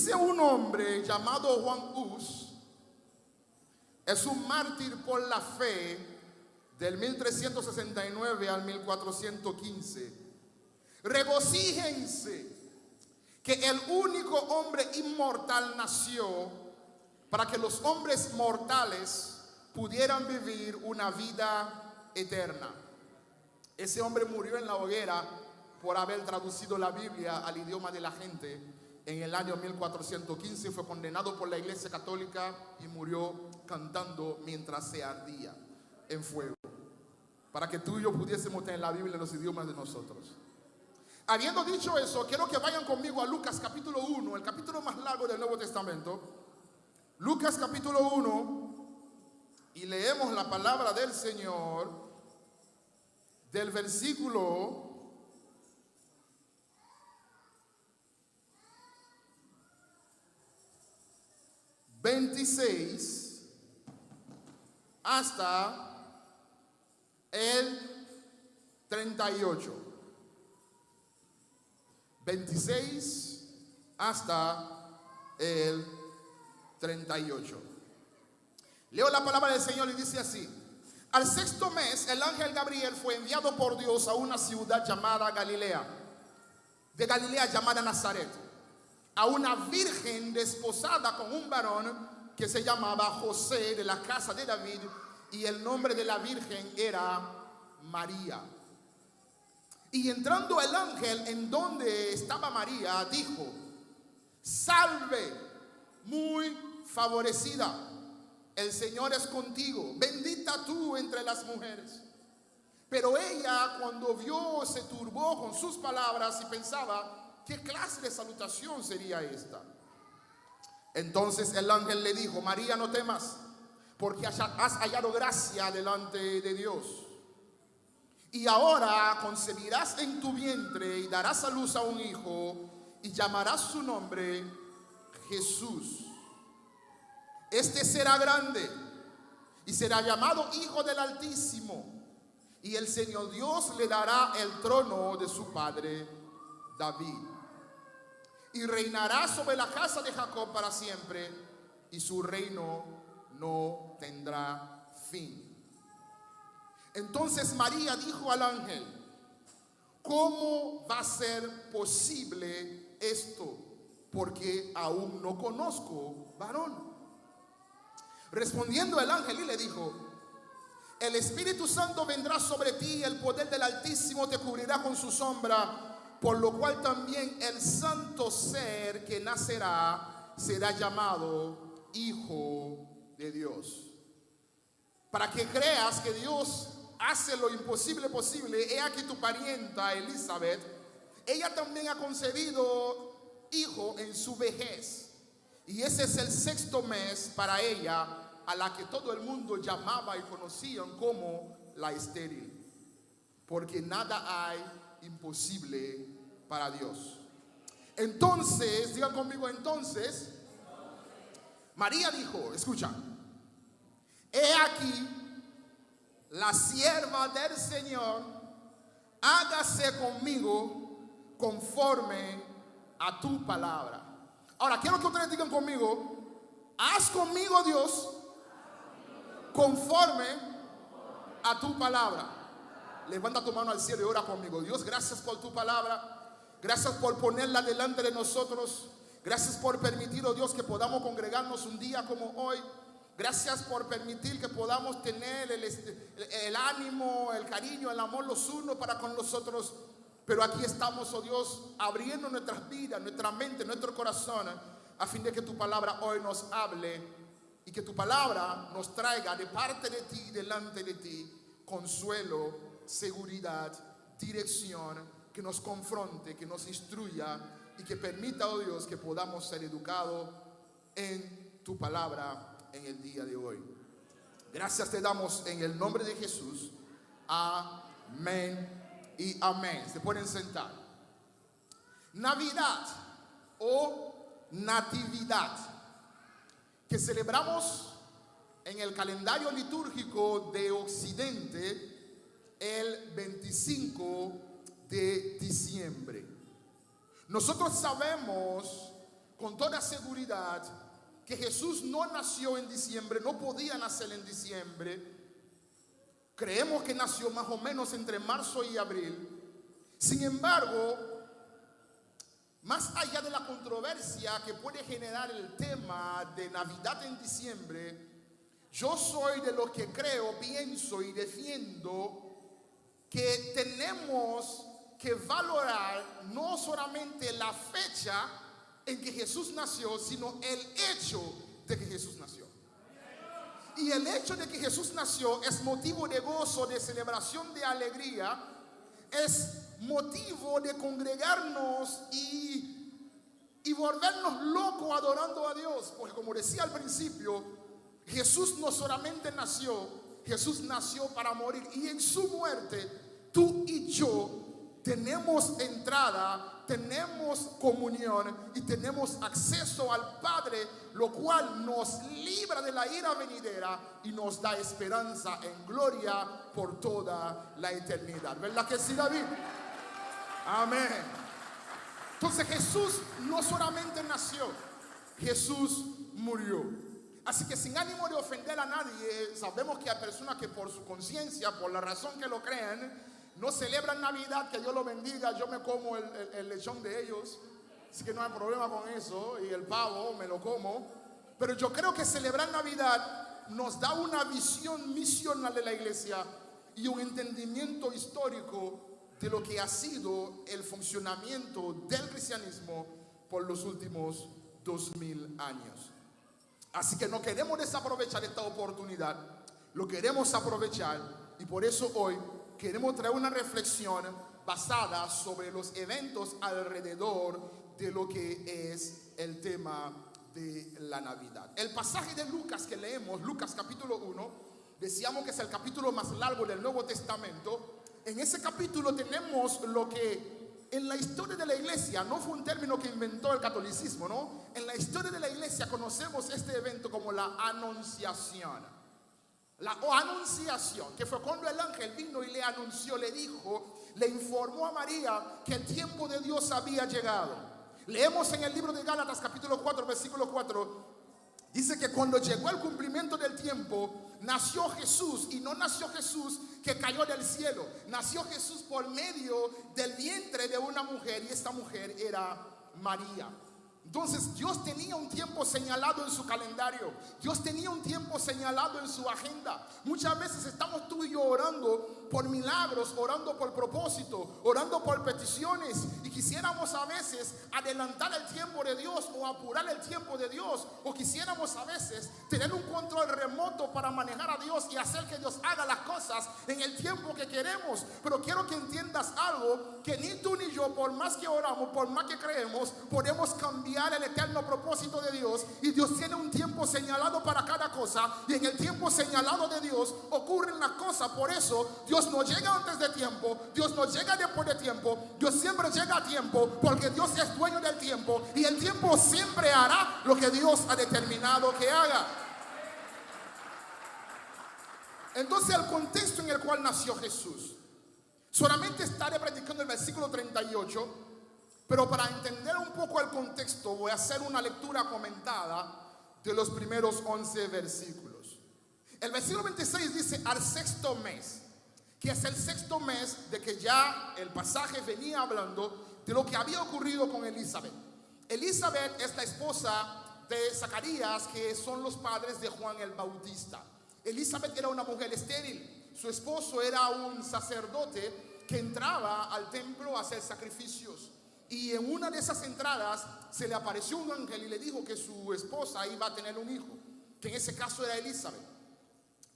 Dice un hombre llamado Juan Hus, es un mártir por la fe del 1369 al 1415. Regocíjense que el único hombre inmortal nació para que los hombres mortales pudieran vivir una vida eterna. Ese hombre murió en la hoguera por haber traducido la Biblia al idioma de la gente en el año 1415. Fue condenado por la Iglesia Católica y murió cantando mientras se ardía en fuego, para que tú y yo pudiésemos tener la Biblia en los idiomas de nosotros. Habiendo dicho eso, quiero que vayan conmigo a Lucas capítulo 1, el capítulo más largo del Nuevo Testamento. Lucas capítulo 1, y leemos la palabra del Señor del versículo 26 hasta el 38. 26 hasta el 38. Leo la palabra del Señor y dice así: al sexto mes, el ángel Gabriel fue enviado por Dios a una ciudad llamada Galilea, de Galilea llamada Nazaret, a una virgen desposada con un varón que se llamaba José, de la casa de David, y el nombre de la virgen era María. Y entrando el ángel en donde estaba María, dijo: salve, muy favorecida, el Señor es contigo, bendita tú entre las mujeres. Pero ella, cuando vio, se turbó con sus palabras y pensaba: ¿qué clase de salutación sería esta? Entonces el ángel le dijo: María, no temas, porque has hallado gracia delante de Dios. Y ahora concebirás en tu vientre y darás a luz a un hijo, y llamarás su nombre Jesús. Este será grande y será llamado Hijo del Altísimo, y el Señor Dios le dará el trono de su padre David, y reinará sobre la casa de Jacob para siempre, y su reino no tendrá fin. Entonces María dijo al ángel: ¿cómo va a ser posible esto? Porque aún no conozco varón. Respondiendo el ángel y le dijo: el Espíritu Santo vendrá sobre ti y el poder del Altísimo te cubrirá con su sombra, por lo cual también el santo ser que nacerá será llamado Hijo de Dios. Para que creas que Dios hace lo imposible posible, he aquí tu parienta Elizabeth, ella también ha concebido hijo en su vejez, y ese es el sexto mes para ella, a la que todo el mundo llamaba y conocían como la estéril, porque nada hay imposible para Dios. Entonces, digan conmigo, entonces María dijo: escucha, he aquí la sierva del Señor, hágase conmigo conforme a tu palabra. Ahora quiero que ustedes digan conmigo: haz conmigo, Dios, conforme a tu palabra. Levanta tu mano al cielo y ora conmigo. Dios, gracias por tu palabra, gracias por ponerla delante de nosotros, gracias por permitir, oh Dios, que podamos congregarnos un día como hoy. Gracias por permitir que podamos tener el ánimo, el cariño, el amor los unos para con los otros. Pero aquí estamos, oh Dios, abriendo nuestras vidas, nuestra mente, nuestro corazón, a fin de que tu palabra hoy nos hable y que tu palabra nos traiga de parte de ti, delante de ti, consuelo, seguridad, dirección, que nos confronte, que nos instruya y que permita, oh Dios, que podamos ser educados en tu palabra en el día de hoy. Gracias te damos en el nombre de Jesús. Amén y amén. Se pueden sentar. Navidad o Natividad, que celebramos en el calendario litúrgico de Occidente el 25 de diciembre. Nosotros sabemos con toda seguridad que Jesús no nació en diciembre, no podía nacer en diciembre. Creemos que nació más o menos entre marzo y abril. Sin embargo, más allá de la controversia que puede generar el tema de Navidad en diciembre, yo soy de los que creo, pienso y defiendo que tenemos que valorar no solamente la fecha en que Jesús nació, sino el hecho de que Jesús nació. Y el hecho de que Jesús nació es motivo de gozo, de celebración, de alegría, es motivo de congregarnos y volvernos locos adorando a Dios. Porque como decía al principio, Jesús no solamente nació, Jesús nació para morir. Y en su muerte, tú y yo tenemos entrada, tenemos comunión y tenemos acceso al Padre, lo cual nos libra de la ira venidera y nos da esperanza en gloria por toda la eternidad. ¿Verdad que sí, David? Amén. Entonces Jesús no solamente nació, Jesús murió. Así que sin ánimo de ofender a nadie, sabemos que hay personas que por su conciencia, por la razón que lo crean, no celebran Navidad. Que Dios lo bendiga. Yo me como el lechón de ellos, así que no hay problema con eso. Y el pavo me lo como. Pero yo creo que celebrar Navidad nos da una visión misional de la iglesia y un entendimiento histórico de lo que ha sido el funcionamiento del cristianismo por los últimos 2000 años. Así que no queremos desaprovechar esta oportunidad, lo queremos aprovechar, y por eso hoy queremos traer una reflexión basada sobre los eventos alrededor de lo que es el tema de la Navidad. El pasaje de Lucas que leemos, Lucas capítulo 1, decíamos que es el capítulo más largo del Nuevo Testamento. En ese capítulo tenemos lo que en la historia de la iglesia no fue un término que inventó el catolicismo, ¿no? En la historia de la iglesia conocemos este evento como la anunciación. La anunciación, que fue cuando el ángel vino y le anunció, le dijo, le informó a María que el tiempo de Dios había llegado. Leemos en el libro de Gálatas capítulo 4, versículo 4, dice que cuando llegó el cumplimiento del tiempo, nació Jesús. Y no nació Jesús que cayó del cielo, nació Jesús por medio del vientre de una mujer, y esta mujer era María. Entonces Dios tenía un tiempo señalado en su calendario, Dios tenía un tiempo señalado en su agenda. Muchas veces estamos tú y yo orando por milagros, orando por propósito, orando por peticiones, y quisiéramos a veces adelantar el tiempo de Dios o apurar el tiempo de Dios, o quisiéramos a veces tener un control remoto para manejar a Dios y hacer que Dios haga las cosas en el tiempo que queremos. Pero quiero que entiendas algo, que ni tú ni yo, por más que oramos, por más que creemos, podemos cambiar el eterno propósito de Dios. Y Dios tiene un tiempo señalado para cada cosa, y en el tiempo señalado de Dios ocurren las cosas. Por eso Dios no llega antes de tiempo, Dios no llega después de tiempo, Dios siempre llega a tiempo, porque Dios es dueño del tiempo, y el tiempo siempre hará lo que Dios ha determinado que haga. Entonces el contexto en el cual nació Jesús, solamente estaré predicando el versículo 38, pero para entender un poco el contexto voy a hacer una lectura comentada de los primeros 11 versículos. El versículo 26 dice: al sexto mes, que es el sexto mes de que ya el pasaje venía hablando de lo que había ocurrido con Elizabeth. Elizabeth es la esposa de Zacarías, que son los padres de Juan el Bautista. Elizabeth era una mujer estéril. Su esposo era un sacerdote que entraba al templo a hacer sacrificios. Y en una de esas entradas se le apareció un ángel y le dijo que su esposa iba a tener un hijo, que en ese caso era Elizabeth.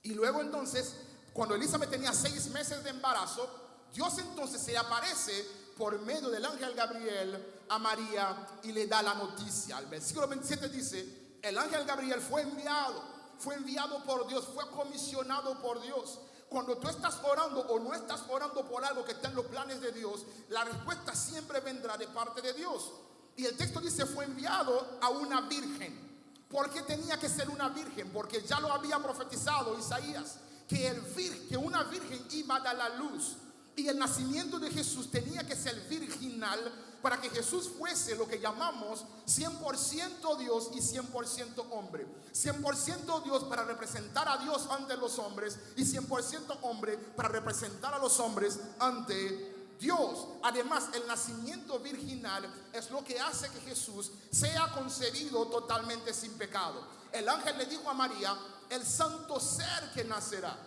Y luego entonces, cuando Elizabeth tenía 6 meses de embarazo, Dios entonces se le aparece por medio del ángel Gabriel a María y le da la noticia. El versículo 27 dice: el ángel Gabriel fue enviado por Dios, fue comisionado por Dios. Cuando tú estás orando o no estás orando por algo que está en los planes de Dios, la respuesta siempre vendrá de parte de Dios. Y el texto dice: fue enviado a una virgen. ¿Por qué tenía que ser una virgen? Porque ya lo había profetizado Isaías, que una virgen iba a dar la luz. Y el nacimiento de Jesús tenía que ser virginal, para que Jesús fuese lo que llamamos 100% Dios y 100% hombre. 100% Dios para representar a Dios ante los hombres y 100% hombre para representar a los hombres ante Dios. Además, el nacimiento virginal es lo que hace que Jesús sea concebido totalmente sin pecado. El ángel le dijo a María: el santo ser que nacerá.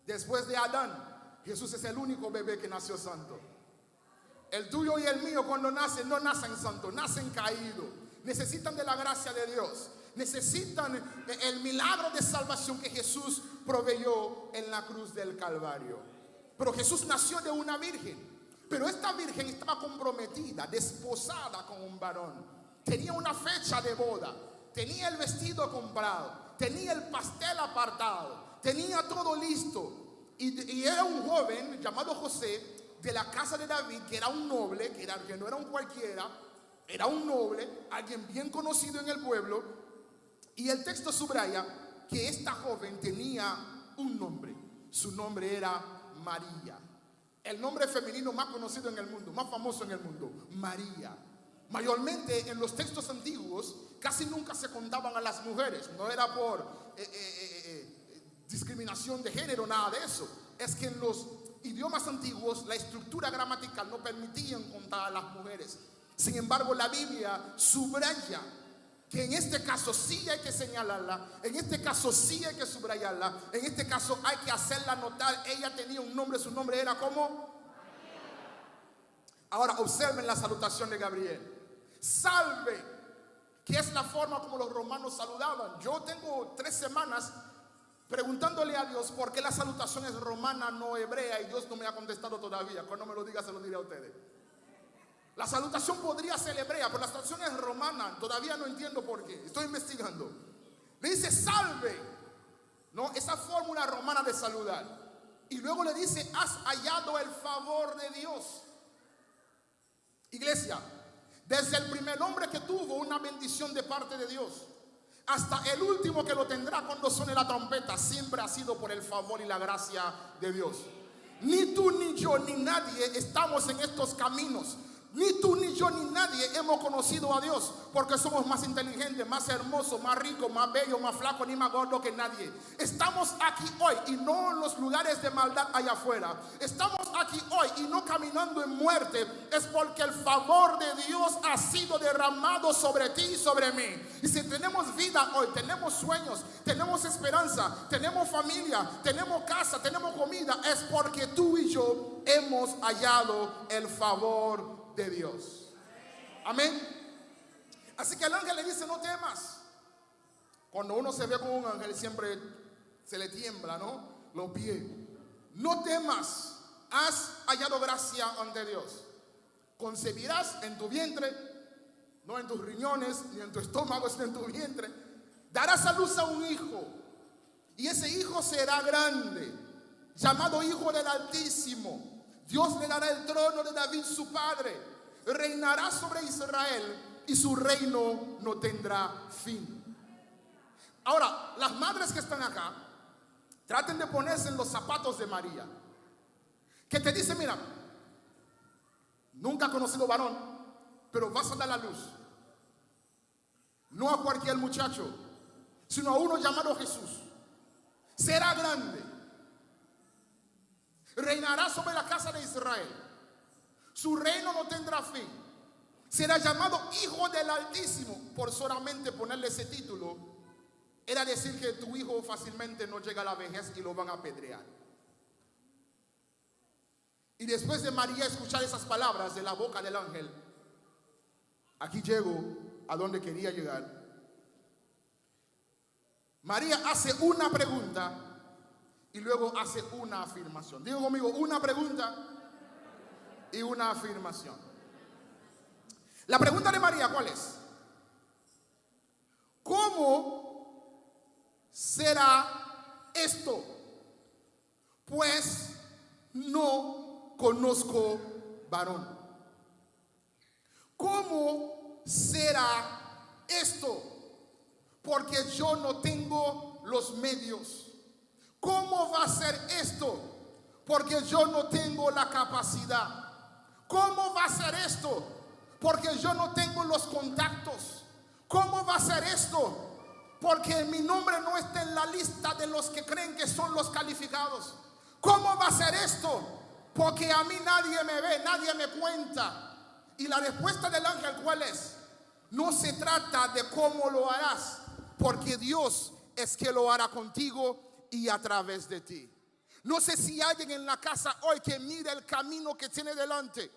Después de Adán, Jesús es el único bebé que nació santo. El tuyo y el mío, cuando nacen, no nacen santos, nacen caídos. Necesitan de la gracia de Dios. Necesitan el milagro de salvación que Jesús proveyó en la cruz del Calvario. Pero Jesús nació de una virgen. Pero esta virgen estaba comprometida, desposada con un varón. Tenía una fecha de boda. Tenía el vestido comprado. Tenía el pastel apartado. Tenía todo listo. Y era un joven llamado José, de la casa de David, que era un noble, que no era un cualquiera, era un noble, alguien bien conocido en el pueblo. Y el texto subraya que esta joven tenía un nombre. Su nombre era María. El nombre femenino más conocido en el mundo, más famoso en el mundo, María. Mayormente en los textos antiguos casi nunca se contaban a las mujeres. No era por discriminación de género, nada de eso. Es que en los idiomas antiguos la estructura gramatical no permitía contar a las mujeres. Sin embargo, la Biblia subraya que en este caso sí hay que señalarla, en este caso sí hay que subrayarla, en este caso hay que hacerla notar. Ella tenía un nombre, su nombre era ¿cómo? Ahora observen la salutación de Gabriel. Salve, que es la forma como los romanos saludaban. Yo tengo 3 semanas preguntándole a Dios por qué la salutación es romana, no hebrea, y Dios no me ha contestado todavía. Cuando me lo diga se lo diré a ustedes. La salutación podría ser hebrea, pero la salutación es romana. Todavía no entiendo por qué. Estoy investigando. Le dice salve, ¿no? Esa fórmula romana de saludar. Y luego le dice: has hallado el favor de Dios. Iglesia, desde el primer hombre que tuvo una bendición de parte de Dios hasta el último que lo tendrá cuando suene la trompeta, siempre ha sido por el favor y la gracia de Dios. Ni tú, ni yo, ni nadie estamos en estos caminos. Ni tú, ni yo, ni nadie hemos conocido a Dios porque somos más inteligentes, más hermosos, más ricos, más bellos, más flacos, ni más gordos que nadie. Estamos aquí hoy y no en los lugares de maldad allá afuera. Estamos aquí hoy y no caminando en muerte. Es porque el favor de Dios ha sido derramado sobre ti y sobre mí. Y si tenemos vida hoy, tenemos sueños, tenemos esperanza, tenemos familia, tenemos casa, tenemos comida, es porque tú y yo hemos hallado el favor de Dios. Amén. Así que el ángel le dice: no temas. Cuando uno se ve con un ángel siempre se le tiembla, ¿no? Los pies. No temas, has hallado gracia ante Dios. Concebirás en tu vientre, no en tus riñones ni en tu estómago, sino en tu vientre. Darás a luz a un hijo, y ese hijo será grande, llamado Hijo del Altísimo. Dios le dará el trono de David su padre. Reinará sobre Israel y su reino no tendrá fin. Ahora, las madres que están acá, traten de ponerse en los zapatos de María, que te dice: mira, nunca he conocido varón, pero vas a dar la luz. No a cualquier muchacho, sino a uno llamado Jesús. Será grande. Reinará sobre la casa de Israel. Su reino no tendrá fin. Será llamado Hijo del Altísimo. Por solamente ponerle ese título, era decir que tu hijo fácilmente no llega a la vejez y lo van a apedrear. Y después de María escuchar esas palabras de la boca del ángel, aquí llego a donde quería llegar. María hace una pregunta y luego hace una afirmación. Digo conmigo: una pregunta y una afirmación. La pregunta de María, ¿cuál es? ¿Cómo será esto? Pues no conozco varón. ¿Cómo será esto? Porque yo no tengo los medios. ¿Cómo va a ser esto? Porque yo no tengo la capacidad. ¿Cómo va a ser esto? Porque yo no tengo los contactos. ¿Cómo va a ser esto? Porque mi nombre no está en la lista de los que creen que son los calificados. ¿Cómo va a ser esto? Porque a mí nadie me ve, nadie me cuenta. Y la respuesta del ángel, ¿cuál es? No se trata de cómo lo harás, porque Dios es que lo hará contigo y a través de ti. No sé si alguien en la casa hoy que mira el camino que tiene delante,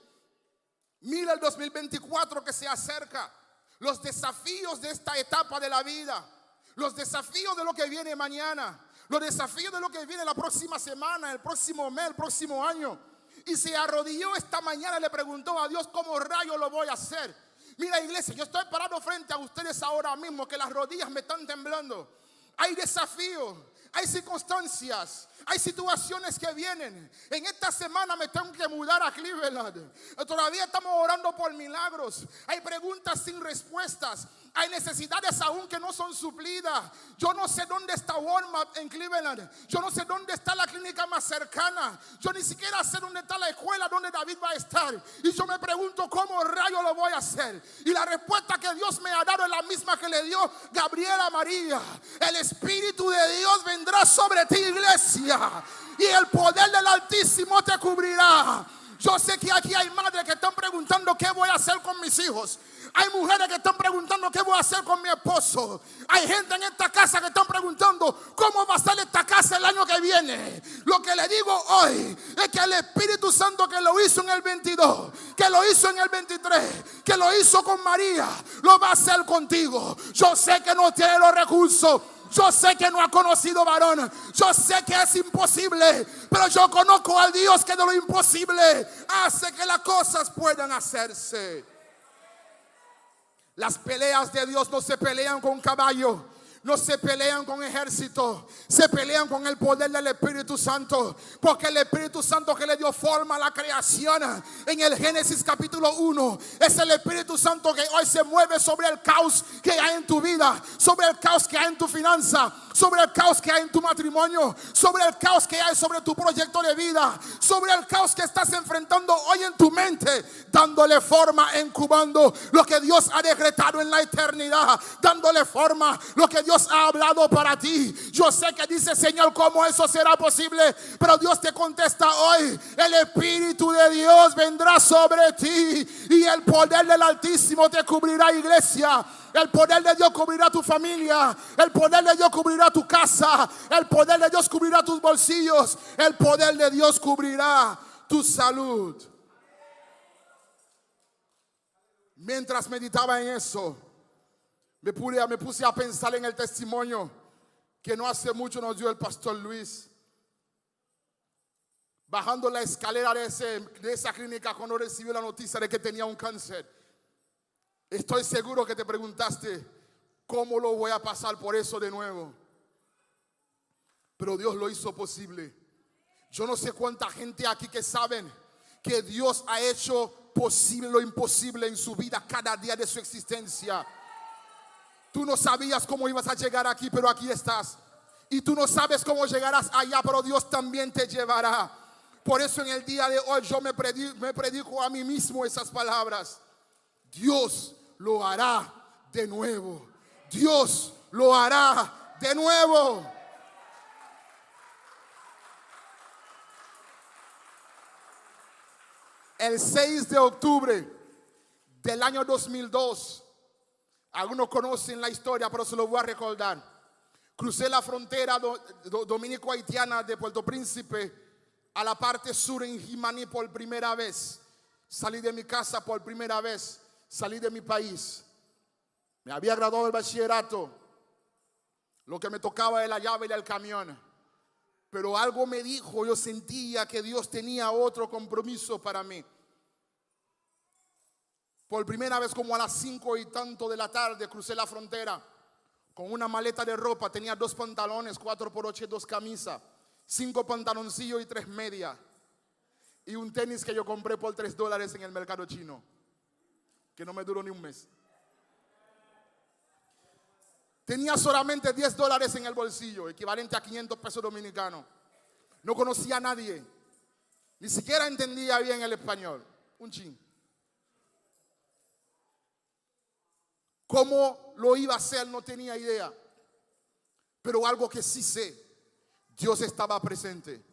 mira el 2024 que se acerca, los desafíos de esta etapa de la vida, los desafíos de lo que viene mañana, los desafíos de lo que viene la próxima semana, el próximo mes, el próximo año. Y se arrodilló esta mañana y le preguntó a Dios: ¿cómo rayo lo voy a hacer? Mira, iglesia, yo estoy parado frente a ustedes ahora mismo, que las rodillas me están temblando. Hay desafíos, hay circunstancias, hay situaciones que vienen. En esta semana me tengo que mudar a Cleveland. Todavía estamos orando por milagros. Hay preguntas sin respuestas. Hay necesidades aún que no son suplidas. Yo no sé dónde está Walmart en Cleveland. Yo no sé dónde está la clínica más cercana. Yo ni siquiera sé dónde está la escuela donde David va a estar. Y yo me pregunto: ¿cómo rayo lo voy a hacer? Y la respuesta que Dios me ha dado es la misma que le dio Gabriel a María. El Espíritu de Dios vendrá sobre ti, iglesia, y el poder del Altísimo te cubrirá. Yo sé que aquí hay madres que están preguntando: ¿qué voy a hacer con mis hijos? Hay mujeres que están preguntando: ¿qué voy a hacer con mi esposo? Hay gente en esta casa que están preguntando: ¿cómo va a ser esta casa el año que viene? Lo que le digo hoy es que el Espíritu Santo, que lo hizo en el 22, que lo hizo en el 23, que lo hizo con María, lo va a hacer contigo. Yo sé que no tiene los recursos. Yo sé que no ha conocido varón. Yo sé que es imposible. Pero yo conozco al Dios que de lo imposible hace que las cosas puedan hacerse. Las peleas de Dios no se pelean con caballo, no se pelean con ejército, se pelean con el poder del Espíritu Santo. Porque el Espíritu Santo que le dio forma a la creación en el Génesis capítulo 1 es el Espíritu Santo que hoy se mueve sobre el caos que hay en tu vida, sobre el caos que hay en tu finanza, sobre el caos que hay en tu matrimonio, sobre el caos que hay sobre tu proyecto de vida, sobre el caos que estás enfrentando hoy en tu mente, dándole forma, incubando lo que Dios ha decretado en la eternidad, dándole forma lo que Dios ha hablado para ti. Yo sé que dice: Señor, ¿cómo eso será posible? Pero Dios te contesta hoy: el Espíritu de Dios vendrá sobre ti y el poder del Altísimo te cubrirá, iglesia. El poder de Dios cubrirá tu familia. El poder de Dios cubrirá tu casa. El poder de Dios cubrirá tus bolsillos. El poder de Dios cubrirá tu salud. Mientras meditaba en eso, me puse a pensar en el testimonio que no hace mucho nos dio el pastor Luis. Bajando la escalera de esa clínica cuando recibió la noticia de que tenía un cáncer. Estoy seguro que te preguntaste: ¿cómo lo voy a pasar por eso de nuevo? Pero Dios lo hizo posible. Yo no sé cuánta gente aquí que saben que Dios ha hecho posible lo imposible en su vida cada día de su existencia. Tú no sabías cómo ibas a llegar aquí, pero aquí estás. Y tú no sabes cómo llegarás allá, pero Dios también te llevará. Por eso en el día de hoy yo me predico a mí mismo esas palabras. Dios lo hará de nuevo. Dios lo hará de nuevo. El 6 de octubre del año 2002, algunos conocen la historia, pero se lo voy a recordar. Crucé la frontera dominico-haitiana de Puerto Príncipe a la parte sur en Jimaní por primera vez. Salí de mi casa por primera vez. Salí de mi país. Me había graduado del bachillerato. Lo que me tocaba era la llave del camión. Pero algo me dijo, yo sentía que Dios tenía otro compromiso para mí. Por primera vez, como a las 5 y tanto de la tarde, crucé la frontera con una maleta de ropa. Tenía 2 pantalones, 4x8, 2 camisas, 5 pantaloncillos y 3 medias. Y un tenis que yo compré por $3 en el mercado chino, que no me duró ni un mes. Tenía solamente $10 en el bolsillo, equivalente a 500 pesos dominicanos. No conocía a nadie. Ni siquiera entendía bien el español. un chin. ¿Cómo lo iba a hacer? No tenía idea. Pero algo que sí sé, Dios estaba presente.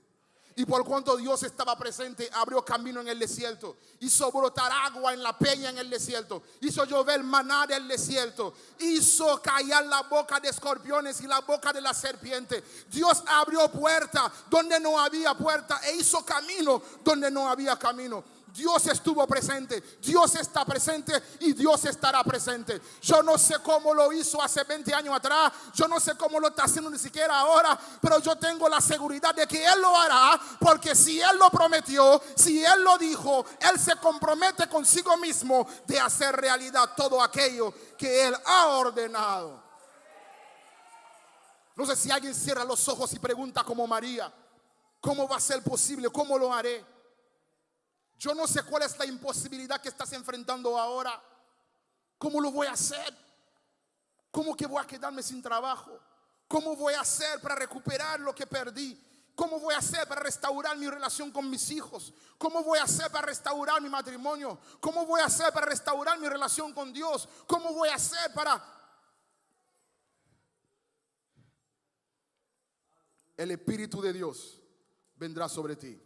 Y por cuanto Dios estaba presente, abrió camino en el desierto, hizo brotar agua en la peña en el desierto, hizo llover maná en el desierto, hizo callar la boca de escorpiones y la boca de la serpiente. Dios abrió puerta donde no había puerta e hizo camino donde no había camino. Dios estuvo presente, Dios está presente y Dios estará presente. Yo no sé cómo lo hizo hace 20 años atrás, yo no sé cómo lo está haciendo ni siquiera ahora, pero yo tengo la seguridad de que Él lo hará, porque si Él lo prometió, si Él lo dijo, Él se compromete consigo mismo de hacer realidad todo aquello que Él ha ordenado. No sé si alguien cierra los ojos y pregunta como María, ¿cómo va a ser posible? ¿Cómo lo haré? Yo no sé cuál es la imposibilidad que estás enfrentando ahora. ¿Cómo lo voy a hacer? ¿Cómo que voy a quedarme sin trabajo? ¿Cómo voy a hacer para recuperar lo que perdí? ¿Cómo voy a hacer para restaurar mi relación con mis hijos? ¿Cómo voy a hacer para restaurar mi matrimonio? ¿Cómo voy a hacer para restaurar mi relación con Dios? ¿Cómo voy a hacer para...? El Espíritu de Dios vendrá sobre ti.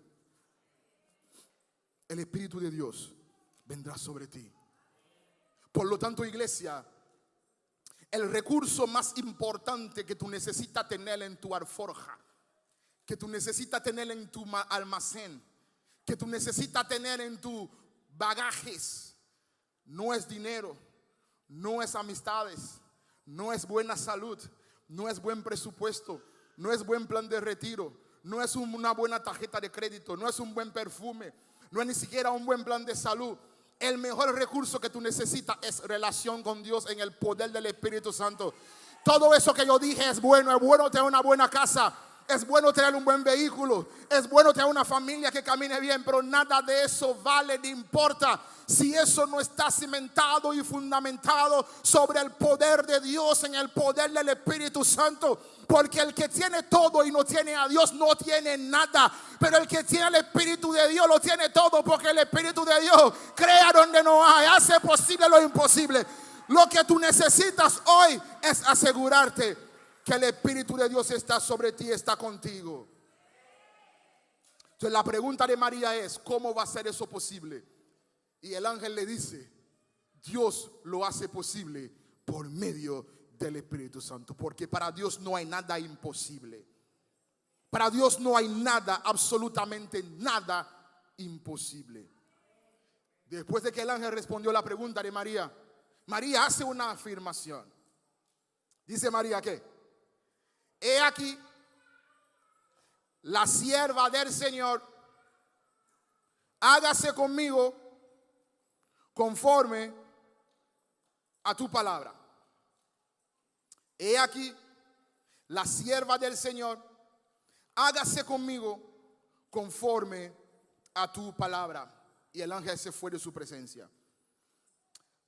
El Espíritu de Dios vendrá sobre ti. Por lo tanto, iglesia, el recurso más importante que tú necesitas tener en tu alforja, que tú necesitas tener en tu almacén, que tú necesitas tener en tus bagajes, no es dinero, no es amistades, no es buena salud, no es buen presupuesto, no es buen plan de retiro, no es una buena tarjeta de crédito, no es un buen perfume, no es ni siquiera un buen plan de salud. El mejor recurso que tú necesitas es relación con Dios en el poder del Espíritu Santo. Todo eso que yo dije es bueno tener una buena casa, es bueno tener un buen vehículo, es bueno tener una familia que camine bien, pero nada de eso vale ni importa si eso no está cimentado y fundamentado sobre el poder de Dios, en el poder del Espíritu Santo. Porque el que tiene todo y no tiene a Dios no tiene nada, pero el que tiene el Espíritu de Dios lo tiene todo, porque el Espíritu de Dios crea donde no hay, hace posible lo imposible. Lo que tú necesitas hoy es asegurarte que el Espíritu de Dios está sobre ti, está contigo. Entonces la pregunta de María es, ¿cómo va a ser eso posible? Y el ángel le dice, Dios lo hace posible por medio del Espíritu Santo, porque para Dios no hay nada imposible. Para Dios no hay nada, absolutamente nada imposible. Después de que el ángel respondió la pregunta de María, María hace una afirmación. Dice María, ¿qué? He aquí la sierva del Señor, hágase conmigo conforme a tu palabra. He aquí la sierva del Señor, hágase conmigo conforme a tu palabra. Y el ángel se fue de su presencia.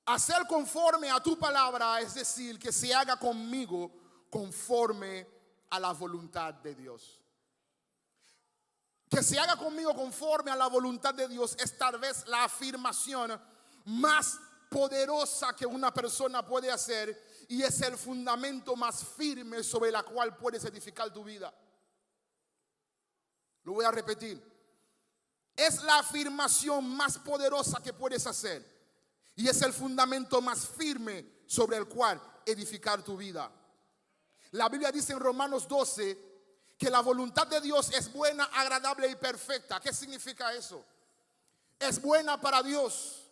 Hacer conforme a tu palabra es decir, que se haga conmigo conforme a la voluntad de Dios. Que se haga conmigo conforme a la voluntad de Dios es tal vez la afirmación más poderosa que una persona puede hacer, y es el fundamento más firme sobre la cual puedes edificar tu vida. Lo voy a repetir. Es la afirmación más poderosa que puedes hacer, y es el fundamento más firme sobre el cual edificar tu vida. La Biblia dice en Romanos 12 que la voluntad de Dios es buena, agradable y perfecta. ¿Qué significa eso? Es buena para Dios,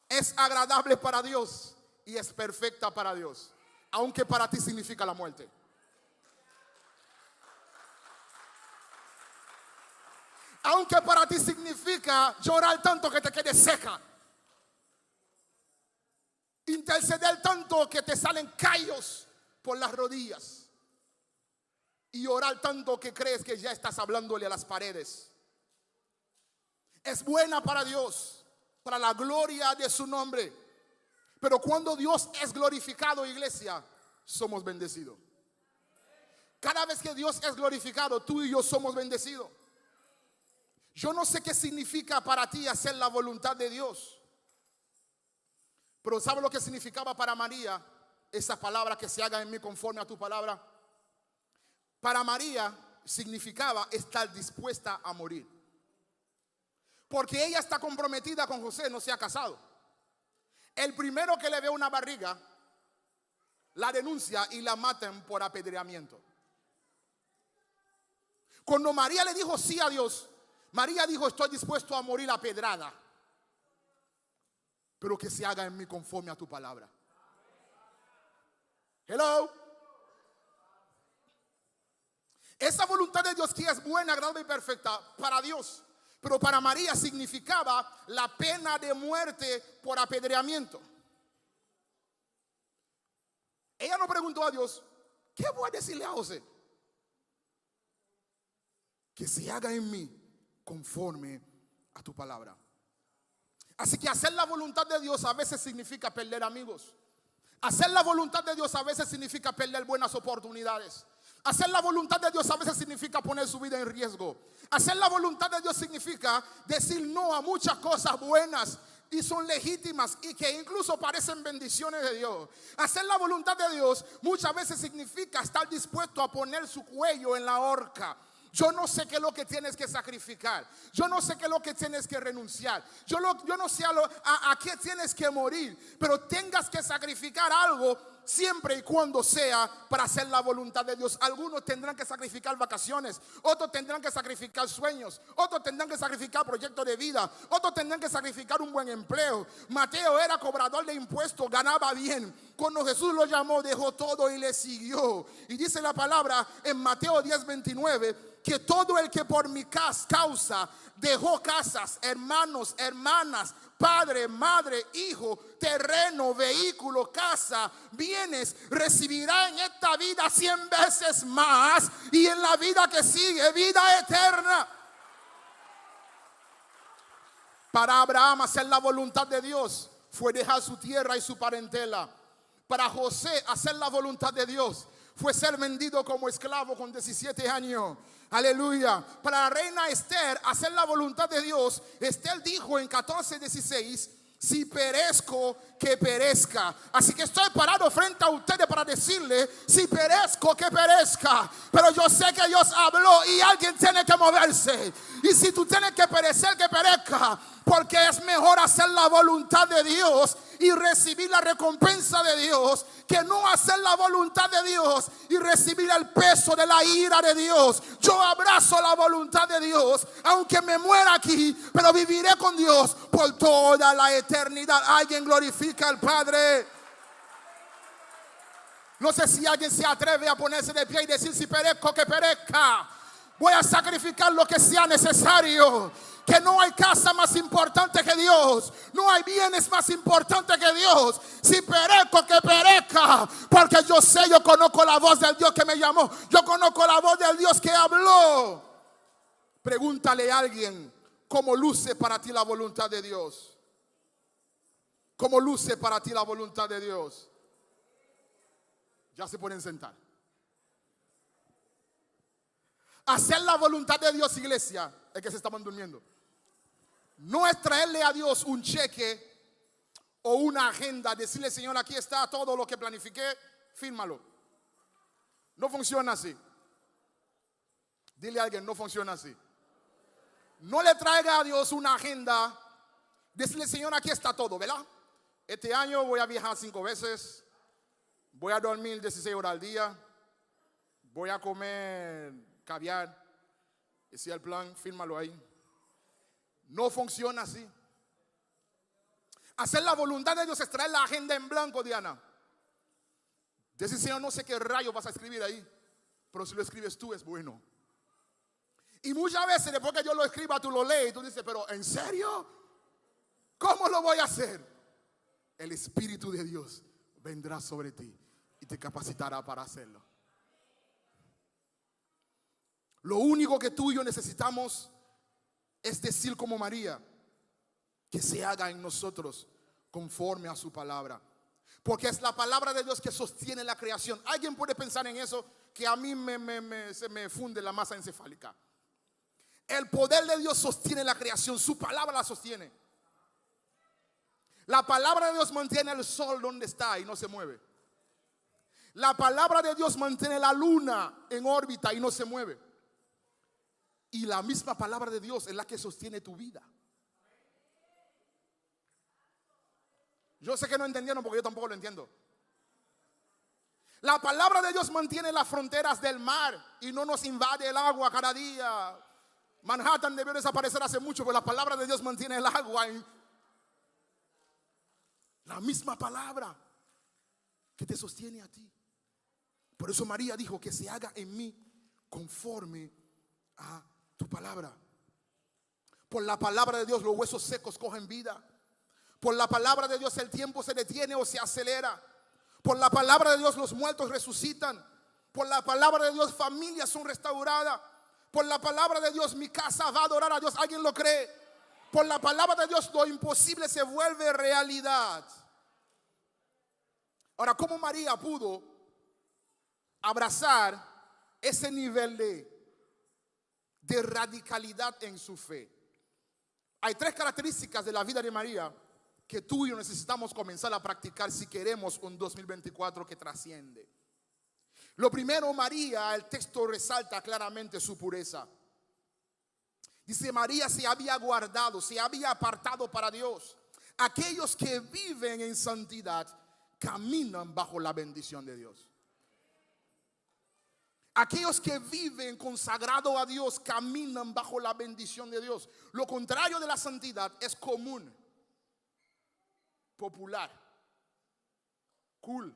es agradable para Dios y es perfecta para Dios, aunque para ti significa la muerte. Aunque para ti significa llorar tanto que te quedes seca, interceder tanto que te salen callos por las rodillas, y orar tanto que crees que ya estás hablándole a las paredes. Es buena para Dios, para la gloria de su nombre. Pero cuando Dios es glorificado, iglesia, somos bendecidos. Cada vez que Dios es glorificado, tú y yo somos bendecidos. Yo no sé qué significa para ti hacer la voluntad de Dios, pero ¿sabe lo que significaba para María esa palabra, que se haga en mí conforme a tu palabra? Para María significaba estar dispuesta a morir, porque ella está comprometida con José, no se ha casado. El primero que le ve una barriga, la denuncia y la matan por apedreamiento. Cuando María le dijo sí a Dios, María dijo: estoy dispuesto a morir a pedrada, pero que se haga en mí conforme a tu palabra. Hello. Esa voluntad de Dios, que es buena, agradable y perfecta para Dios, pero para María significaba la pena de muerte por apedreamiento. Ella no preguntó a Dios: ¿qué voy a decirle a José? Que se haga en mí conforme a tu palabra. Así que hacer la voluntad de Dios a veces significa perder amigos. Hacer la voluntad de Dios a veces significa perder buenas oportunidades. Hacer la voluntad de Dios a veces significa poner su vida en riesgo. Hacer la voluntad de Dios significa decir no a muchas cosas buenas y son legítimas y que incluso parecen bendiciones de Dios. Hacer la voluntad de Dios muchas veces significa estar dispuesto a poner su cuello en la horca. Yo no sé qué es lo que tienes que sacrificar. Yo no sé qué es lo que tienes que renunciar. Yo no sé a qué tienes que morir. Pero tengas que sacrificar algo siempre y cuando sea para hacer la voluntad de Dios. Algunos tendrán que sacrificar vacaciones. Otros tendrán que sacrificar sueños. Otros tendrán que sacrificar proyectos de vida. Otros tendrán que sacrificar un buen empleo. Mateo era cobrador de impuestos, ganaba bien. Cuando Jesús lo llamó, dejó todo y le siguió. Y dice la palabra en Mateo 10:29 que todo el que por mi causa dejó casas, hermanos, hermanas, padre, madre, hijo, terreno, vehículo, casa, bienes, recibirá en esta vida 100 veces más, y en la vida que sigue, vida eterna. Para Abraham, hacer la voluntad de Dios fue dejar su tierra y su parentela. Para José, hacer la voluntad de Dios fue ser vendido como esclavo con 17 años. Aleluya. Para la reina Esther, hacer la voluntad de Dios, Esther dijo en 14:16: si perezco, que perezca. Así que estoy parado frente a ustedes para decirle: si perezco, que perezca. Pero yo sé que Dios habló y alguien tiene que moverse. Y si tú tienes que perecer, que perezca. Porque es mejor hacer la voluntad de Dios y recibir la recompensa de Dios, que no hacer la voluntad de Dios y recibir el peso de la ira de Dios. Yo abrazo la voluntad de Dios, aunque me muera aquí, pero viviré con Dios por toda la eternidad. Alguien glorifica al Padre. No sé si alguien se atreve a ponerse de pie y decir: si perezco, que perezca. Voy a sacrificar lo que sea necesario. Que no hay casa más importante que Dios. No hay bienes más importantes que Dios. Si perezco, que perezca. Porque yo sé, yo conozco la voz del Dios que me llamó. Yo conozco la voz del Dios que habló. Pregúntale a alguien: ¿cómo luce para ti la voluntad de Dios? ¿Cómo luce para ti la voluntad de Dios? Ya se pueden sentar. Hacer la voluntad de Dios, iglesia, es que se estaban durmiendo. No es traerle a Dios un cheque o una agenda, decirle: Señor, aquí está todo lo que planifiqué, fírmalo. No funciona así. Dile a alguien: no funciona así. No le traiga a Dios una agenda, decirle: Señor, aquí está todo, ¿verdad? Este año voy a viajar 5 veces, voy a dormir 16 horas al día, voy a comer caviar. Ese es el plan, fírmalo ahí. No funciona así. Hacer la voluntad de Dios es traer la agenda en blanco, Diana. Decir: Señor, no sé qué rayo vas a escribir ahí, pero si lo escribes tú es bueno. Y muchas veces después que yo lo escriba, tú lo lees y tú dices: pero ¿en serio? ¿Cómo lo voy a hacer? El Espíritu de Dios vendrá sobre ti y te capacitará para hacerlo. Lo único que tú y yo necesitamos es decir como María: que se haga en nosotros conforme a su palabra. Porque es la palabra de Dios que sostiene la creación. ¿Alguien puede pensar en eso? Que a mí se me funde la masa encefálica. El poder de Dios sostiene la creación. Su palabra la sostiene. La palabra de Dios mantiene el sol donde está y no se mueve. La palabra de Dios mantiene la luna en órbita y no se mueve. Y la misma palabra de Dios es la que sostiene tu vida. Yo sé que no entendieron porque yo tampoco lo entiendo. La palabra de Dios mantiene las fronteras del mar y no nos invade el agua cada día. Manhattan debió desaparecer hace mucho, pero la palabra de Dios mantiene el agua. La misma palabra que te sostiene a ti. Por eso María dijo que se haga en mí conforme a tu palabra. Por la palabra de Dios los huesos secos cogen vida. Por la palabra de Dios el tiempo se detiene o se acelera. Por la palabra de Dios los muertos resucitan. Por la palabra de Dios familias son restauradas. Por la palabra de Dios mi casa va a adorar a Dios. ¿Alguien lo cree? Por la palabra de Dios lo imposible se vuelve realidad. Ahora, ¿cómo María pudo abrazar ese nivel de radicalidad en su fe? Hay tres características de la vida de María que tú y yo necesitamos comenzar a practicar si queremos un 2024 que trasciende. Lo primero, María, el texto resalta claramente su pureza. Dice, María se había guardado, se había apartado para Dios. Aquellos que viven en santidad caminan bajo la bendición de Dios. Aquellos que viven consagrado a Dios caminan bajo la bendición de Dios. Lo contrario de la santidad es común, popular, cool.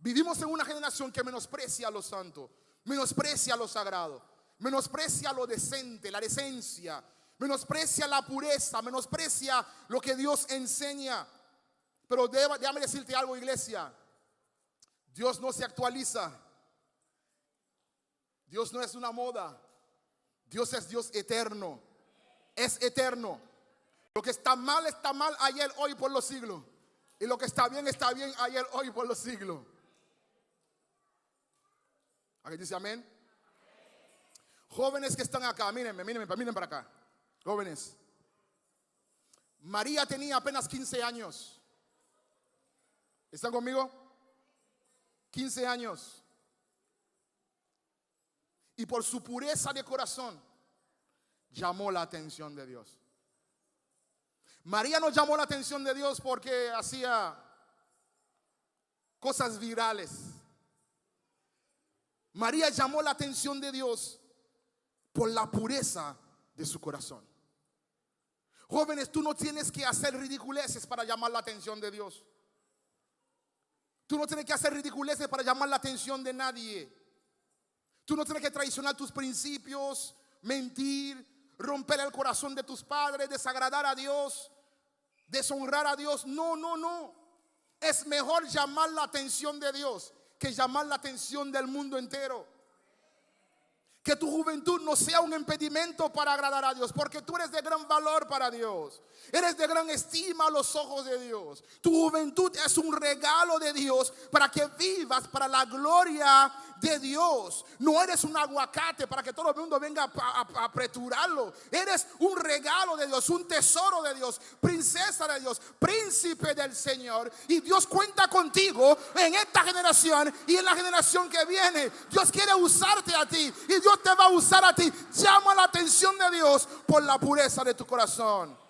Vivimos en una generación que menosprecia lo santo, menosprecia lo sagrado, menosprecia lo decente, la decencia, menosprecia la pureza, menosprecia lo que Dios enseña. Pero déjame decirte algo, iglesia. Dios no se actualiza. Dios no es una moda. Dios es Dios eterno. Es eterno. Lo que está mal ayer, hoy, por los siglos. Y lo que está bien ayer, hoy, por los siglos. ¿Alguien dice amén? Jóvenes que están acá, miren para acá. Jóvenes. María tenía apenas 15 años. ¿Están conmigo? 15 años. Y por su pureza de corazón llamó la atención de Dios. María no llamó la atención de Dios porque hacía cosas virales. María llamó la atención de Dios por la pureza de su corazón. Jóvenes, tú no tienes que hacer ridiculeces para llamar la atención de Dios. Tú no tienes que hacer ridiculeces para llamar la atención de nadie. Tú no tienes que traicionar tus principios, mentir, romper el corazón de tus padres, desagradar a Dios, deshonrar a Dios. No. Es mejor llamar la atención de Dios que llamar la atención del mundo entero. Que tu juventud no sea un impedimento para agradar a Dios, porque tú eres de gran valor para Dios. Eres de gran estima a los ojos de Dios. Tu juventud es un regalo de Dios para que vivas para la gloria de Dios. No eres un aguacate para que todo el mundo venga a apreturarlo. Eres un regalo de Dios, un tesoro de Dios, princesa de Dios, príncipe del Señor. Y Dios cuenta contigo en esta generación y en la generación que viene. Dios quiere usarte a ti y Dios te va a usar a ti. Llama la atención de Dios por la pureza de tu corazón.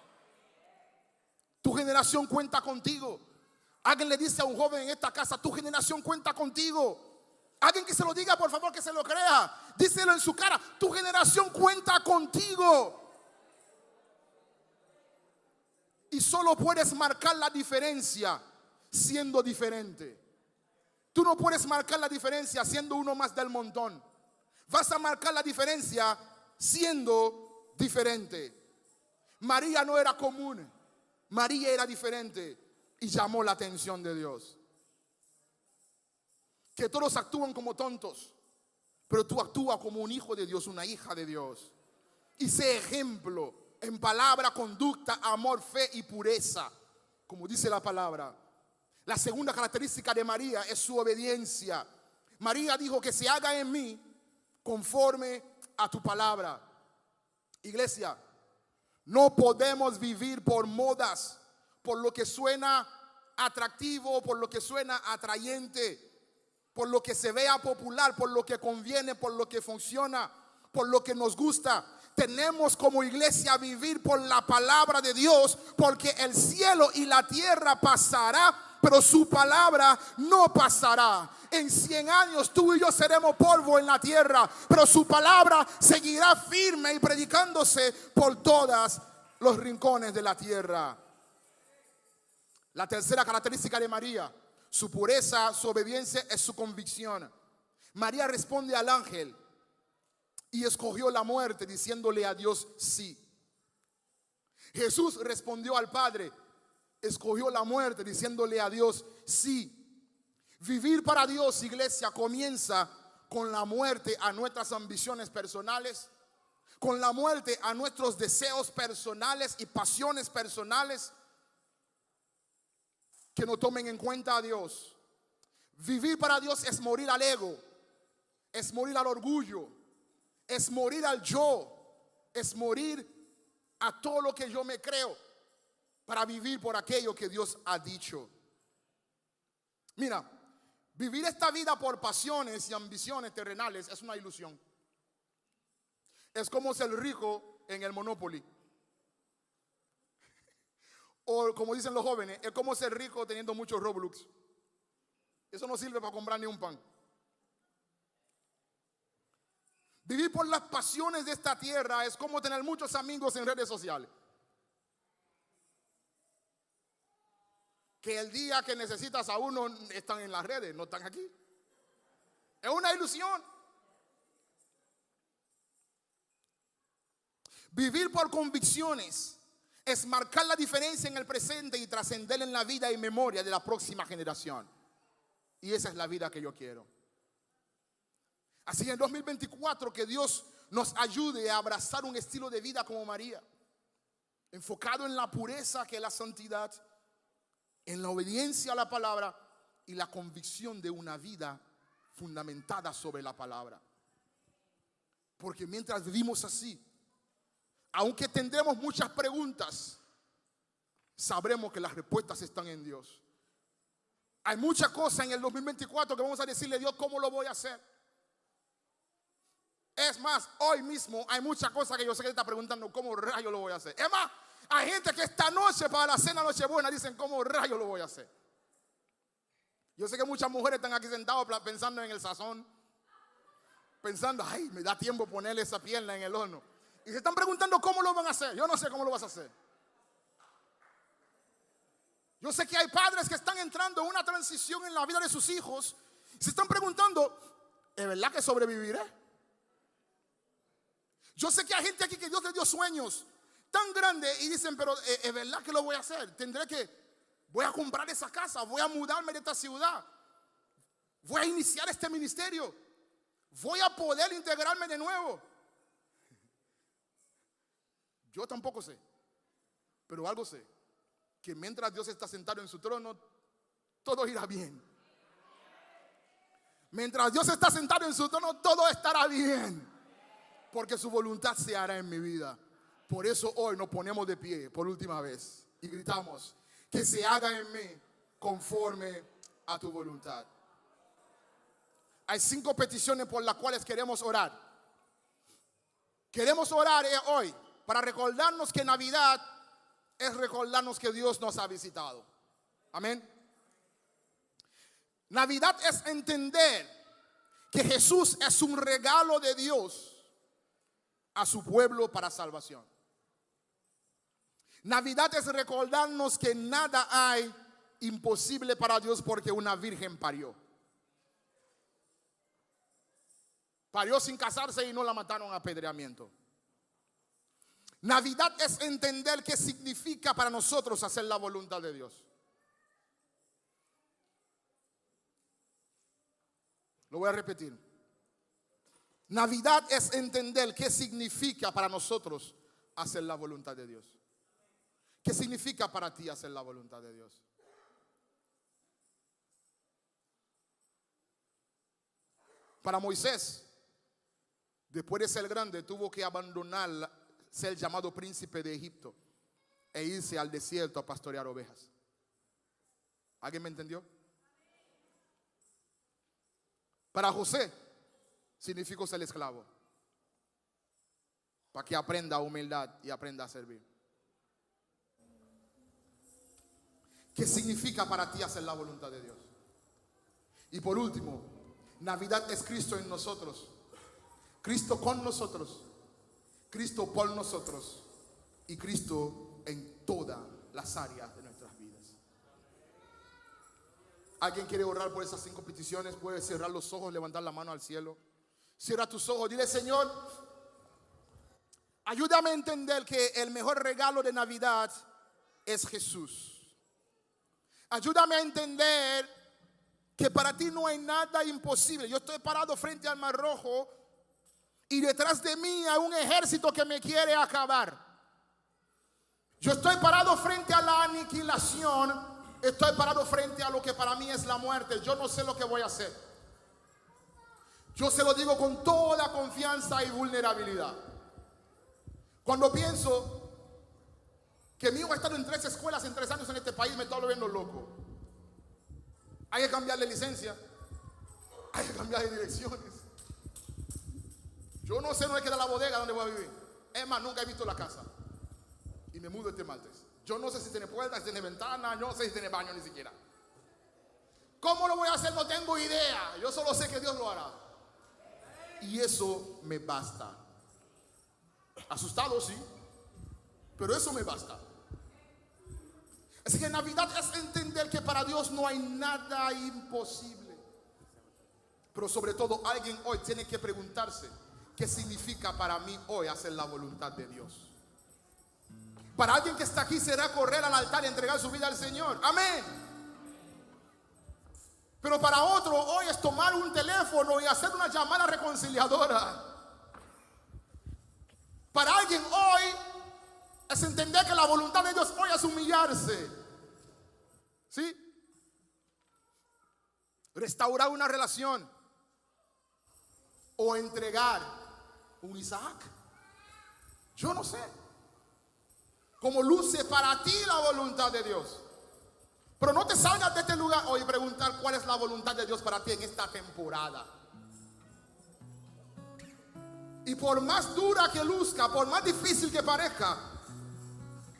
Tu generación cuenta contigo. Alguien le dice a un joven en esta casa, tu generación cuenta contigo. Alguien que se lo diga, por favor, que se lo crea. Díselo en su cara, tu generación cuenta contigo. Y solo puedes marcar la diferencia siendo diferente. Tú no puedes marcar la diferencia siendo uno más del montón. Vas a marcar la diferencia siendo diferente. María no era común. María era diferente y llamó la atención de Dios. Que todos actúan como tontos, pero tú actúas como un hijo de Dios, una hija de Dios. Y sé ejemplo en palabra, conducta, amor, fe y pureza, como dice la palabra. La segunda característica de María es su obediencia. María dijo que se haga en mí conforme a tu palabra. Iglesia, no podemos vivir por modas, por lo que suena atractivo, por lo que suena atrayente, por lo que se vea popular, por lo que conviene, por lo que funciona, por lo que nos gusta. Tenemos como iglesia vivir por la palabra de Dios, porque el cielo y la tierra pasará, pero su palabra no pasará. En 100 años tú y yo seremos polvo en la tierra, pero su palabra seguirá firme y predicándose por todos los rincones de la tierra. La tercera característica de María: su pureza, su obediencia, es su convicción. María responde al ángel y escogió la muerte, diciéndole a Dios sí. Jesús respondió al Padre, escogió la muerte, diciéndole a Dios sí. Vivir para Dios, iglesia, comienza con la muerte a nuestras ambiciones personales, con la muerte a nuestros deseos personales y pasiones personales que no tomen en cuenta a Dios. Vivir para Dios es morir al ego, es morir al orgullo, es morir al yo, es morir a todo lo que yo me creo, para vivir por aquello que Dios ha dicho. Mira, vivir esta vida por pasiones y ambiciones terrenales es una ilusión. Es como ser rico en el Monopoly. O como dicen los jóvenes, es como ser rico teniendo muchos Roblox. Eso no sirve para comprar ni un pan. Vivir por las pasiones de esta tierra es como tener muchos amigos en redes sociales, que el día que necesitas a uno están en las redes, no están aquí. Es una ilusión. Vivir por convicciones es marcar la diferencia en el presente y trascender en la vida y memoria de la próxima generación. Y esa es la vida que yo quiero. Así en 2024 que Dios nos ayude a abrazar un estilo de vida como María, enfocado en la pureza que es la santidad, en la obediencia a la palabra y la convicción de una vida fundamentada sobre la palabra. Porque mientras vivimos así, aunque tendremos muchas preguntas, sabremos que las respuestas están en Dios. Hay muchas cosas en el 2024 que vamos a decirle a Dios, ¿cómo lo voy a hacer? Es más, hoy mismo hay muchas cosas que yo sé que está preguntando, ¿cómo rayo lo voy a hacer? Es más, hay gente que esta noche para la cena Nochebuena dicen, ¿cómo rayo lo voy a hacer? Yo sé que muchas mujeres están aquí sentadas pensando en el sazón, pensando, ay, me da tiempo ponerle esa pierna en el horno. Y se están preguntando cómo lo van a hacer. Yo no sé cómo lo vas a hacer. Yo sé que hay padres que están entrando en una transición en la vida de sus hijos y se están preguntando, ¿es verdad que sobreviviré? Yo sé que hay gente aquí que Dios le dio sueños tan grandes y dicen, pero ¿es verdad que lo voy a hacer? Voy a comprar esa casa, voy a mudarme de esta ciudad, voy a iniciar este ministerio, voy a poder integrarme de nuevo. Yo tampoco sé, pero algo sé, que mientras Dios está sentado en su trono, todo irá bien. Mientras Dios está sentado en su trono, todo estará bien, porque su voluntad se hará en mi vida. Por eso hoy nos ponemos de pie por última vez y gritamos, que se haga en mí conforme a tu voluntad. Hay 5 peticiones por las cuales queremos orar. Queremos orar hoy para recordarnos que Navidad es recordarnos que Dios nos ha visitado. Amén. Navidad es entender que Jesús es un regalo de Dios a su pueblo para salvación. Navidad es recordarnos que nada hay imposible para Dios porque una virgen parió. Parió sin casarse y no la mataron a apedreamiento. Navidad es entender qué significa para nosotros hacer la voluntad de Dios. Lo voy a repetir. Navidad es entender qué significa para nosotros hacer la voluntad de Dios. ¿Qué significa para ti hacer la voluntad de Dios? Para Moisés, después de ser grande, tuvo que abandonar ser llamado príncipe de Egipto e irse al desierto a pastorear ovejas. ¿Alguien me entendió? Para José significó ser esclavo, para que aprenda humildad y aprenda a servir. ¿Qué significa para ti hacer la voluntad de Dios? Y por último, Navidad es Cristo en nosotros, Cristo con nosotros, Cristo por nosotros y Cristo en todas las áreas de nuestras vidas. ¿Alguien quiere orar por esas 5 peticiones? Puede cerrar los ojos, levantar la mano al cielo. Cierra tus ojos, dile: Señor, ayúdame a entender que el mejor regalo de Navidad es Jesús. Ayúdame a entender que para ti no hay nada imposible. Yo estoy parado frente al Mar Rojo y detrás de mí hay un ejército que me quiere acabar. Yo estoy parado frente a la aniquilación. Estoy parado frente a lo que para mí es la muerte. Yo no sé lo que voy a hacer. Yo se lo digo con toda confianza y vulnerabilidad. Cuando pienso que mi hijo ha estado en 3 escuelas en 3 años en este país, me está volviendo loco. Hay que cambiarle licencia, hay que cambiarle direcciones. Yo no sé dónde queda la bodega donde voy a vivir. Es más, nunca he visto la casa. Y me mudo este martes. Yo no sé si tiene puertas, si tiene ventanas, no sé si tiene baño ni siquiera. ¿Cómo lo voy a hacer? No tengo idea. Yo solo sé que Dios lo hará. Y eso me basta. Asustado, sí, pero eso me basta. Así que Navidad es entender que para Dios no hay nada imposible. Pero sobre todo, alguien hoy tiene que preguntarse: ¿qué significa para mí hoy hacer la voluntad de Dios? Para alguien que está aquí será correr al altar y entregar su vida al Señor. Amén. Pero para otro hoy es tomar un teléfono y hacer una llamada reconciliadora. Para alguien hoy es entender que la voluntad de Dios hoy es humillarse. ¿Sí? Restaurar una relación. O entregar un Isaac. Yo no sé cómo luce para ti la voluntad de Dios. Pero no te salgas de este lugar hoy y preguntar cuál es la voluntad de Dios para ti en esta temporada. Y por más dura que luzca, por más difícil que parezca,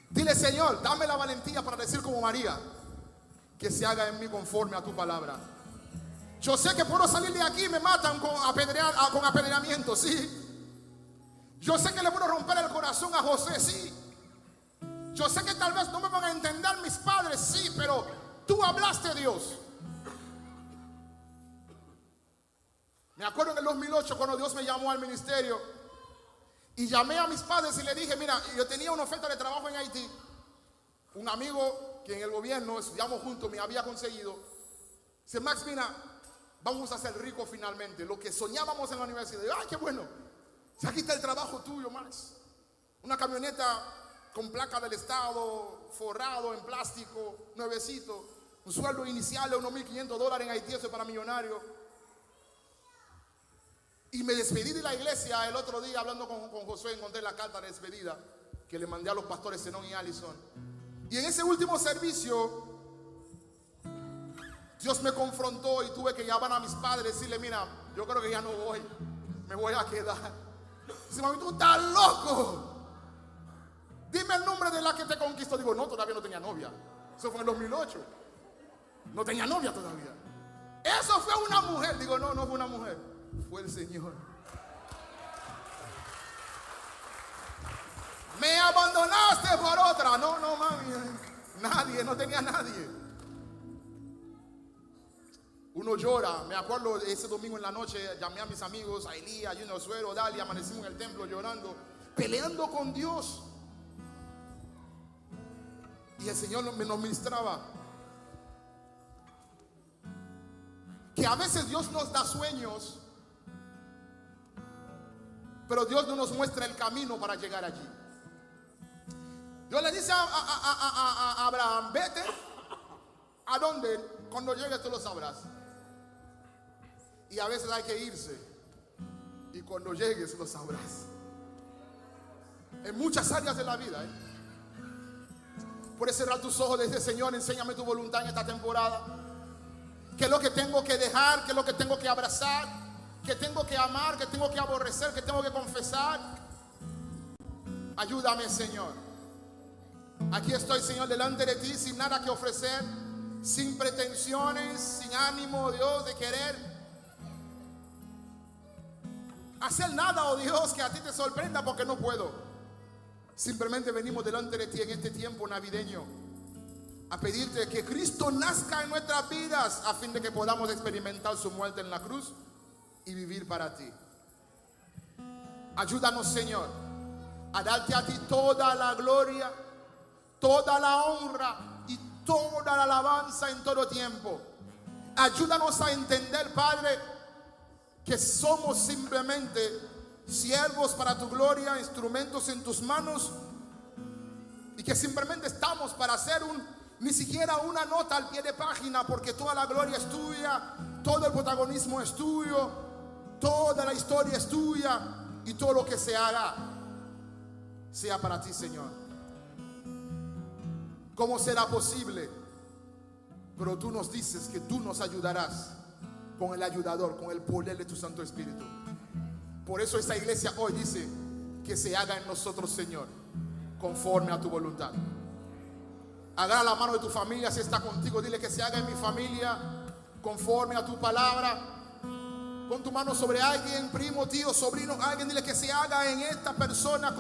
dile: Señor, dame la valentía para decir como María, que se haga en mí conforme a tu palabra. Yo sé que puedo salir de aquí y me matan con apedreamiento, sí. Yo sé que le puedo romper el corazón a José, sí. Yo sé que tal vez no me van a entender mis padres, sí, pero tú hablaste, Dios. Me acuerdo en el 2008 cuando Dios me llamó al ministerio y llamé a mis padres y le dije: mira, yo tenía una oferta de trabajo en Haití. Un amigo que en el gobierno estudiamos juntos me había conseguido. Dice: Max, mira, vamos a ser ricos finalmente. Lo que soñábamos en la universidad. Ay, qué bueno. Si aquí está el trabajo tuyo, Max. Una camioneta con placa del estado, forrado en plástico, nuevecito. Un sueldo inicial de unos $1,500 en Haití, eso es para millonarios. Y me despedí de la iglesia el otro día hablando con Josué. Encontré la carta de despedida que le mandé a los pastores Zenón y Allison. Y en ese último servicio Dios me confrontó y tuve que llamar a mis padres y decirle: mira, yo creo que ya no voy, me voy a quedar. Dice: mami, tú estás loco. Dime el nombre de la que te conquistó. Digo: no, todavía no tenía novia. Eso fue en el 2008. No tenía novia todavía. Eso fue una mujer. Digo: no, no fue una mujer, fue el Señor. Me abandonaste por otra. No, no, mami. Nadie, no tenía nadie. Uno llora. Me acuerdo ese domingo en la noche, llamé a mis amigos, a Elías, a Junior Suero, Dalia, amanecimos en el templo llorando, peleando con Dios. Y el Señor nos ministraba que a veces Dios nos da sueños, pero Dios no nos muestra el camino para llegar allí. Dios le dice a Abraham: vete. ¿A dónde? Cuando llegues tú lo sabrás. Y a veces hay que irse Y cuando llegues lo sabrás. En muchas áreas de la vida, Puedes cerrar tus ojos y decir: Señor, enséñame tu voluntad en esta temporada. ¿Qué es lo que tengo que dejar? ¿Qué es lo que tengo que abrazar? ¿Qué tengo que amar? ¿Qué tengo que aborrecer? ¿Qué tengo que confesar? Ayúdame, Señor. Aquí estoy, Señor, delante de ti, sin nada que ofrecer, sin pretensiones, sin ánimo, Dios, de querer hacer nada, oh Dios, que a ti te sorprenda, porque no puedo. Simplemente venimos delante de ti en este tiempo navideño a pedirte que Cristo nazca en nuestras vidas, a fin de que podamos experimentar su muerte en la cruz y vivir para ti. Ayúdanos, Señor, a darte a ti toda la gloria, toda la honra y toda la alabanza en todo tiempo. Ayúdanos a entender, Padre, que somos simplemente siervos para tu gloria, instrumentos en tus manos, y que simplemente estamos para hacer ni siquiera una nota al pie de página, porque toda la gloria es tuya, todo el protagonismo es tuyo, toda la historia es tuya, y todo lo que se haga sea para ti, Señor. ¿Cómo será posible? Pero tú nos dices que tú nos ayudarás con el ayudador, con el poder de tu Santo Espíritu. Por eso esta iglesia hoy dice que se haga en nosotros, Señor, conforme a tu voluntad. Agarra la mano de tu familia, si está contigo, dile: que se haga en mi familia conforme a tu palabra. Pon tu mano sobre alguien, primo, tío, sobrino, alguien, dile: que se haga en esta persona